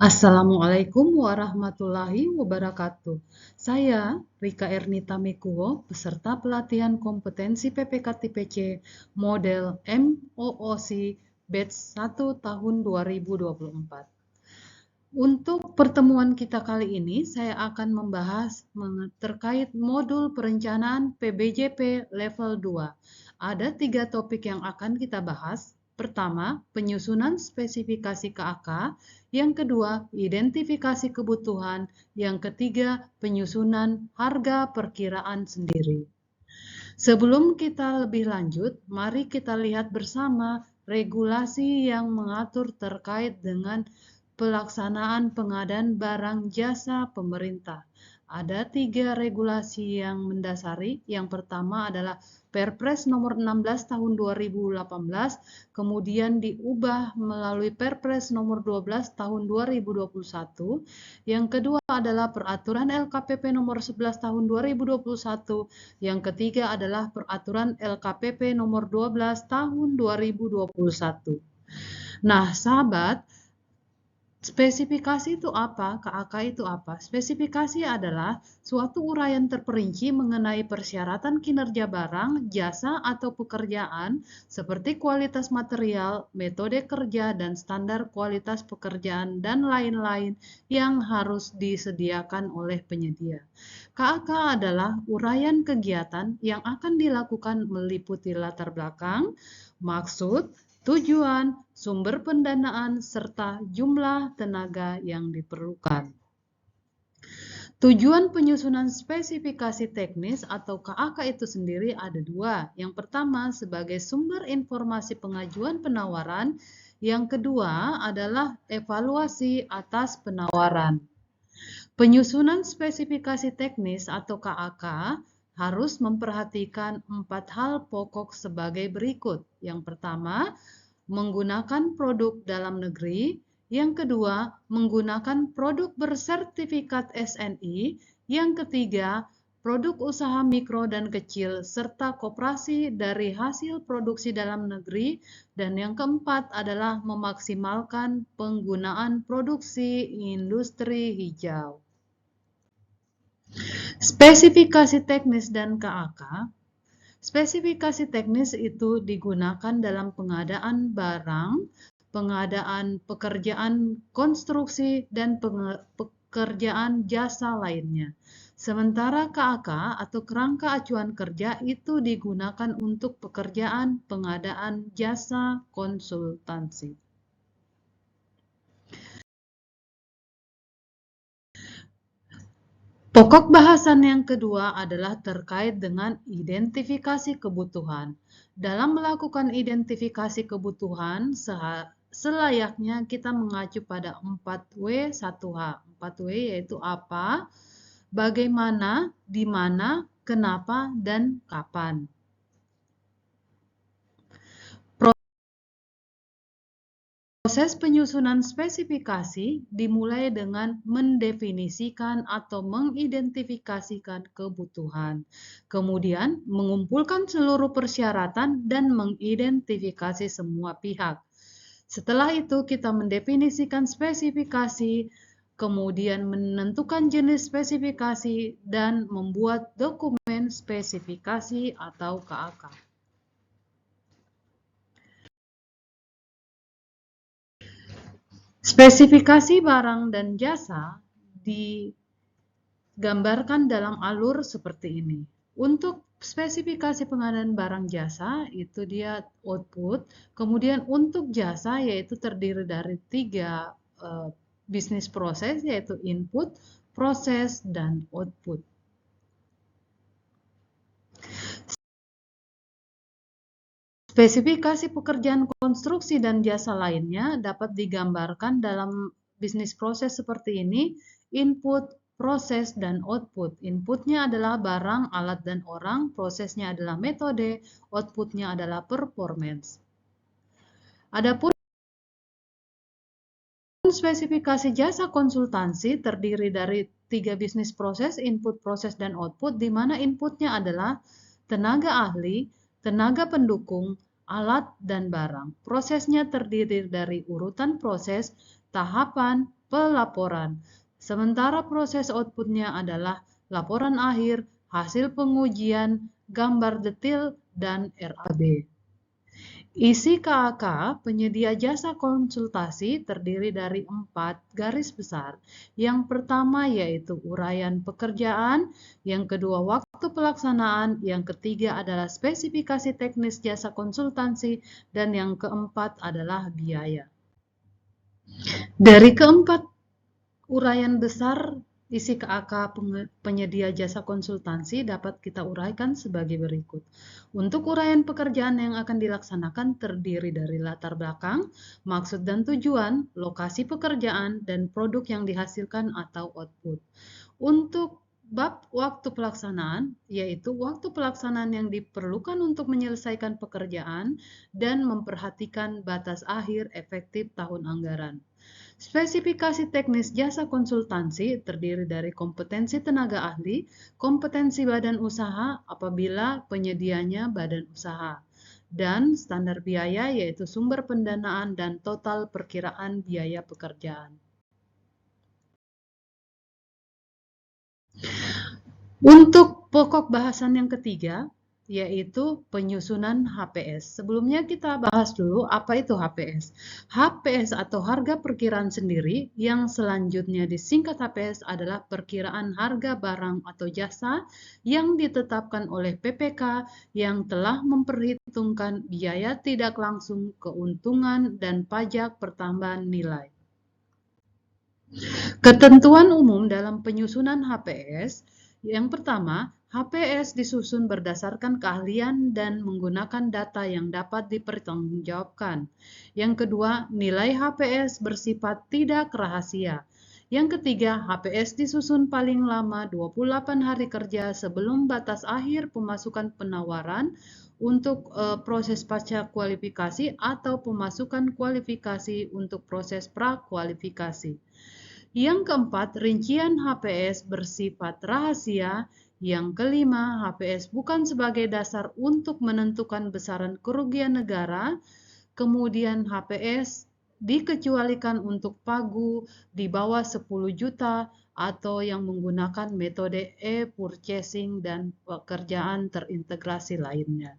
Assalamualaikum warahmatullahi wabarakatuh. Saya Rika Ernita Mekuwo, peserta pelatihan kompetensi PPK-TPC model MOOC Batch 1 tahun 2024. Untuk pertemuan kita kali ini, saya akan membahas terkait modul perencanaan PBJP level 2. Ada 3 topik yang akan kita bahas. Pertama, penyusunan spesifikasi KAK. Yang kedua, identifikasi kebutuhan. Yang ketiga, penyusunan harga perkiraan sendiri. Sebelum kita lebih lanjut, mari kita lihat bersama regulasi yang mengatur terkait dengan pelaksanaan pengadaan barang jasa pemerintah. Ada 3 regulasi yang mendasari. Yang pertama adalah Perpres nomor 16 tahun 2018, kemudian diubah melalui Perpres nomor 12 tahun 2021. Yang kedua adalah Peraturan LKPP nomor 11 tahun 2021. Yang ketiga adalah Peraturan LKPP nomor 12 tahun 2021. Nah, sahabat, spesifikasi itu apa? KAK itu apa? Spesifikasi adalah suatu uraian terperinci mengenai persyaratan kinerja barang, jasa, atau pekerjaan seperti kualitas material, metode kerja, dan standar kualitas pekerjaan, dan lain-lain yang harus disediakan oleh penyedia. KAK adalah uraian kegiatan yang akan dilakukan meliputi latar belakang, maksud, tujuan, sumber pendanaan, serta jumlah tenaga yang diperlukan. Tujuan penyusunan spesifikasi teknis atau KAK itu sendiri ada 2. Yang pertama sebagai sumber informasi pengajuan penawaran, yang kedua adalah evaluasi atas penawaran. Penyusunan spesifikasi teknis atau KAK harus memperhatikan 4 hal pokok sebagai berikut. Yang pertama, menggunakan produk dalam negeri. Yang kedua, menggunakan produk bersertifikat SNI. Yang ketiga, produk usaha mikro dan kecil serta koperasi dari hasil produksi dalam negeri. Dan yang keempat adalah memaksimalkan penggunaan produksi industri hijau. Spesifikasi teknis dan KAK. Spesifikasi teknis itu digunakan dalam pengadaan barang, pengadaan pekerjaan konstruksi, dan pekerjaan jasa lainnya. Sementara KAK atau kerangka acuan kerja itu digunakan untuk pekerjaan pengadaan jasa konsultansi. Pokok bahasan yang kedua adalah terkait dengan identifikasi kebutuhan. Dalam melakukan identifikasi kebutuhan, selayaknya kita mengacu pada 4W1H. 4W yaitu apa, bagaimana, di mana, kenapa, dan kapan. Proses penyusunan spesifikasi dimulai dengan mendefinisikan atau mengidentifikasikan kebutuhan, kemudian mengumpulkan seluruh persyaratan dan mengidentifikasi semua pihak. Setelah itu kita mendefinisikan spesifikasi, kemudian menentukan jenis spesifikasi dan membuat dokumen spesifikasi atau KAK. Spesifikasi barang dan jasa digambarkan dalam alur seperti ini. Untuk spesifikasi pengadaan barang jasa itu dia output, kemudian untuk jasa yaitu terdiri dari 3 bisnis proses yaitu input, proses, dan output. Spesifikasi pekerjaan konstruksi dan jasa lainnya dapat digambarkan dalam bisnis proses seperti ini, input, proses, dan output. Inputnya adalah barang, alat, dan orang, prosesnya adalah metode, outputnya adalah performance. Adapun spesifikasi jasa konsultansi terdiri dari 3 bisnis proses, input, proses, dan output, di mana inputnya adalah tenaga ahli, tenaga pendukung, alat, dan barang. Prosesnya terdiri dari urutan proses, tahapan, pelaporan. Sementara proses outputnya adalah laporan akhir, hasil pengujian, gambar detail, dan RAB. Isi KAK penyedia jasa konsultasi terdiri dari 4 garis besar. Yang pertama yaitu uraian pekerjaan, yang kedua waktu pelaksanaan, yang ketiga adalah spesifikasi teknis jasa konsultansi, dan yang keempat adalah biaya. Dari keempat uraian besar isi KAK penyedia jasa konsultansi dapat kita uraikan sebagai berikut. Untuk uraian pekerjaan yang akan dilaksanakan terdiri dari latar belakang, maksud dan tujuan, lokasi pekerjaan, dan produk yang dihasilkan atau output. Untuk bab waktu pelaksanaan, yaitu waktu pelaksanaan yang diperlukan untuk menyelesaikan pekerjaan dan memperhatikan batas akhir efektif tahun anggaran. Spesifikasi teknis jasa konsultansi terdiri dari kompetensi tenaga ahli, kompetensi badan usaha apabila penyedianya badan usaha, dan standar biaya yaitu sumber pendanaan dan total perkiraan biaya pekerjaan. Untuk pokok bahasan yang ketiga, yaitu penyusunan HPS. Sebelumnya kita bahas dulu apa itu HPS. HPS atau harga perkiraan sendiri yang selanjutnya disingkat HPS adalah perkiraan harga barang atau jasa yang ditetapkan oleh PPK yang telah memperhitungkan biaya tidak langsung, keuntungan, dan pajak pertambahan nilai. Ketentuan umum dalam penyusunan HPS. Yang pertama, HPS disusun berdasarkan keahlian dan menggunakan data yang dapat dipertanggungjawabkan. Yang kedua, nilai HPS bersifat tidak rahasia. Yang ketiga, HPS disusun paling lama 28 hari kerja sebelum batas akhir pemasukan penawaran untuk proses pasca kualifikasi atau pemasukan kualifikasi untuk proses prakualifikasi. Yang keempat, rincian HPS bersifat rahasia. Yang kelima, HPS bukan sebagai dasar untuk menentukan besaran kerugian negara. Kemudian HPS dikecualikan untuk pagu di bawah 10 juta atau yang menggunakan metode e-purchasing dan pekerjaan terintegrasi lainnya.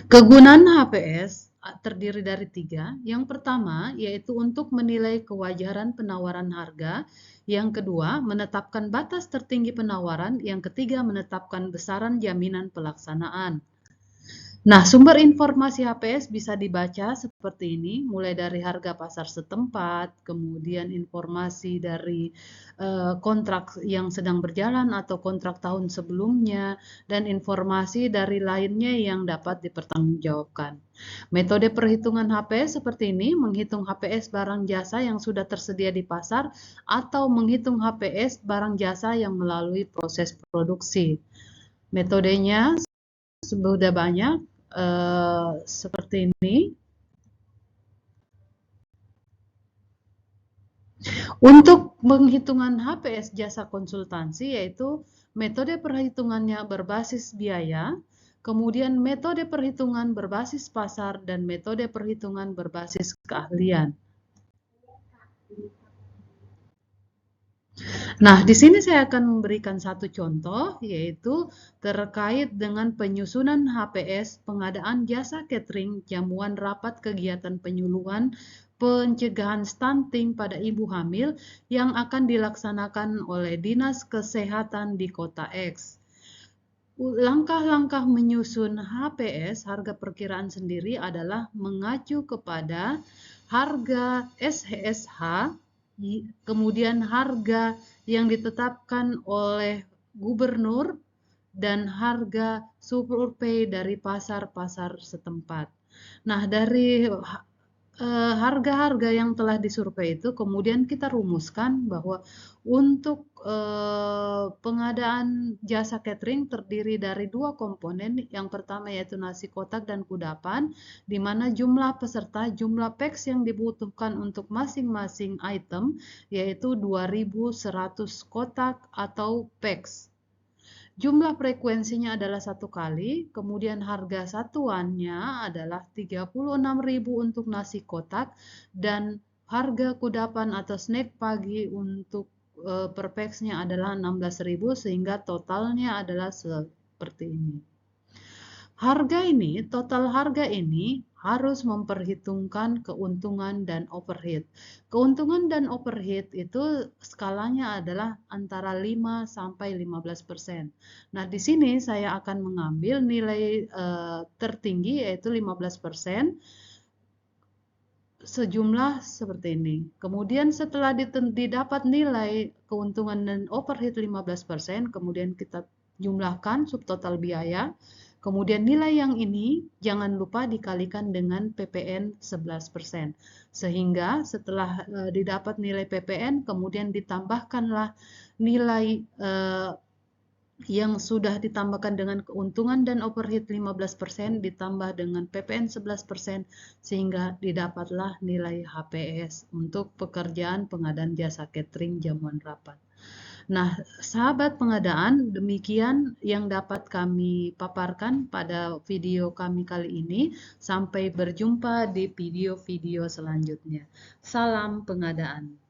Kegunaan HPS terdiri dari 3. Yang pertama yaitu untuk menilai kewajaran penawaran harga. Yang kedua, menetapkan batas tertinggi penawaran. Yang ketiga, menetapkan besaran jaminan pelaksanaan. Nah, sumber informasi HPS bisa dibaca seperti ini, mulai dari harga pasar setempat, kemudian informasi dari kontrak yang sedang berjalan atau kontrak tahun sebelumnya, dan informasi dari lainnya yang dapat dipertanggungjawabkan. Metode perhitungan HPS seperti ini, menghitung HPS barang jasa yang sudah tersedia di pasar atau menghitung HPS barang jasa yang melalui proses produksi. Metodenya sudah banyak. Seperti ini. Untuk penghitungan HPS jasa konsultansi yaitu metode perhitungannya berbasis biaya, kemudian metode perhitungan berbasis pasar, dan metode perhitungan berbasis keahlian. Nah, di sini saya akan memberikan satu contoh, yaitu terkait dengan penyusunan HPS pengadaan jasa catering, jamuan rapat kegiatan penyuluhan, pencegahan stunting pada ibu hamil yang akan dilaksanakan oleh Dinas Kesehatan di Kota X. Langkah-langkah menyusun HPS, harga perkiraan sendiri, adalah mengacu kepada harga SHSH, kemudian harga yang ditetapkan oleh gubernur, dan harga survei dari pasar-pasar setempat. Nah, dari harga-harga yang telah disurvei itu kemudian kita rumuskan bahwa untuk pengadaan jasa catering terdiri dari 2 komponen. Yang pertama yaitu nasi kotak dan kudapan, di mana jumlah peserta, jumlah packs yang dibutuhkan untuk masing-masing item yaitu 2.100 kotak atau packs. Jumlah frekuensinya adalah 1 kali, kemudian harga satuannya adalah 36.000 untuk nasi kotak dan harga kudapan atau snack pagi untuk per packsnya adalah 16.000 sehingga totalnya adalah seperti ini. Total harga ini harus memperhitungkan keuntungan dan overhead. Keuntungan dan overhead itu skalanya adalah antara 5 sampai 15%. Nah, di sini saya akan mengambil nilai tertinggi yaitu 15%. Sejumlah seperti ini. Kemudian setelah didapat nilai keuntungan dan overhead 15%, kemudian kita jumlahkan subtotal biaya. Kemudian nilai yang ini jangan lupa dikalikan dengan PPN 11%. Sehingga setelah didapat nilai PPN, kemudian ditambahkanlah nilai yang sudah ditambahkan dengan keuntungan dan overhead 15% ditambah dengan PPN 11% sehingga didapatlah nilai HPS untuk pekerjaan pengadaan jasa catering jamuan rapat. Nah, sahabat pengadaan, demikian yang dapat kami paparkan pada video kami kali ini. Sampai berjumpa di video-video selanjutnya. Salam pengadaan.